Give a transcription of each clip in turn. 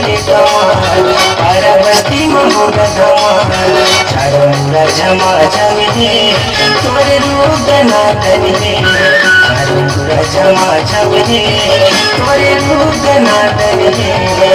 रे कमाल पार्वती मोहन धमाल चारों जमा जमे तोरे रूप नादन है चारों जमा जमे तोरे रूप नादन है।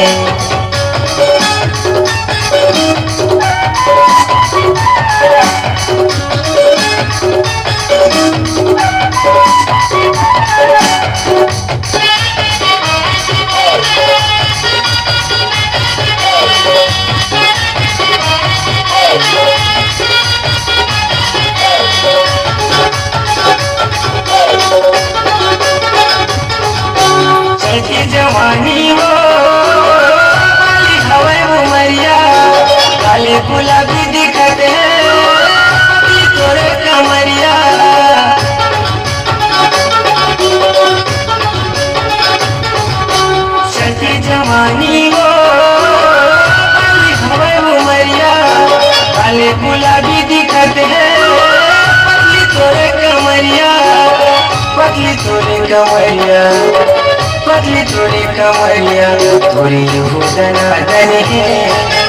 जवानी हो हवा उमरिया काले गुलाबी दिखत है तोरे कमरिया सखी जवानी हो हवा उमरिया काले गुलाबी दिखत है पतली तोरे कमरिया पतली तोरे कमरिया पतली तोरी कमरिया तोरी दनादन है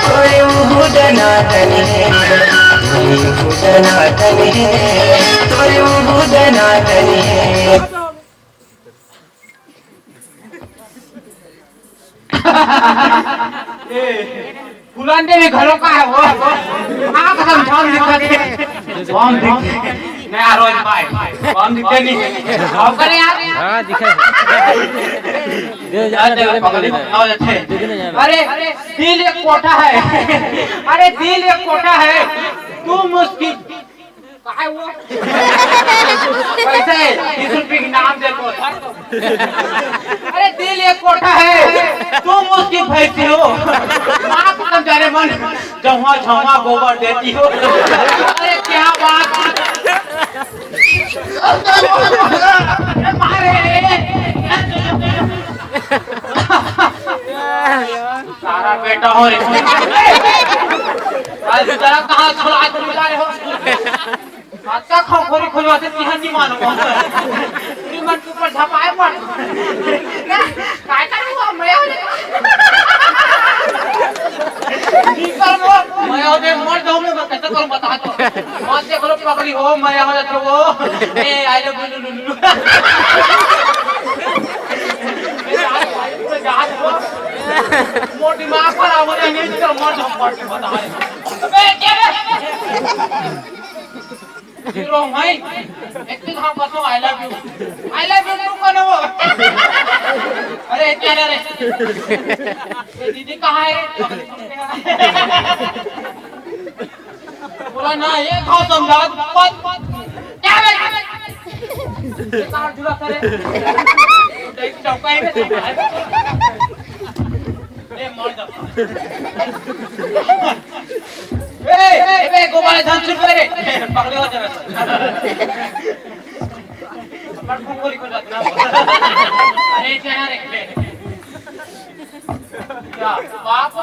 तोरी दनादन है तोरी दनादन है तोरी दनादन है। फुलांडे में घरों का है वो हाँ कसम शाम दिखते हम दिखते नया रोज भाई हम दिखते नहीं हम करें यार हाँ दिखे अरे दिल एक कोठा है अरे दिल एक कोठा है तू मुश्किल कहाँ है वो कैसे 20 रुपये की नाम दे को अरे दिल एक कोठा है तू मुश्किल भैंसी हो माँ कसम जाने मन जमा झमा गोबर देती हो अरे क्या बात सारा बेटा हो जरा कहाँ छोड़ा तुम जा रहे हो अच्छा खाओ खोरी खोलवाते तिहान नहीं मानो मन के ऊपर झपाए मत काय करूँ मैं हो मैं हो दे मर जाऊँ मैं कैसे करूँ बता दो मत देख लो पकड़ी हो मैं हो जाते वो ए आई लव यू लुलु मोर दिमाग पर आवाज नहीं तो मर जाऊँ पड़ के बता अबे क्या हीरो भाई एक दिन हम बतो आई लव यू तू कौन हो अरे क्या रे ये दीदी कहाँ है बोला ना ये खाओ समझा क्या ये कहाँ जुड़ा करे एक चौका है ए मर जा ए गोपाल धान सुन रे पकड़े हो जरा पर गोली को जात ना अरे क्या रे क्या बाप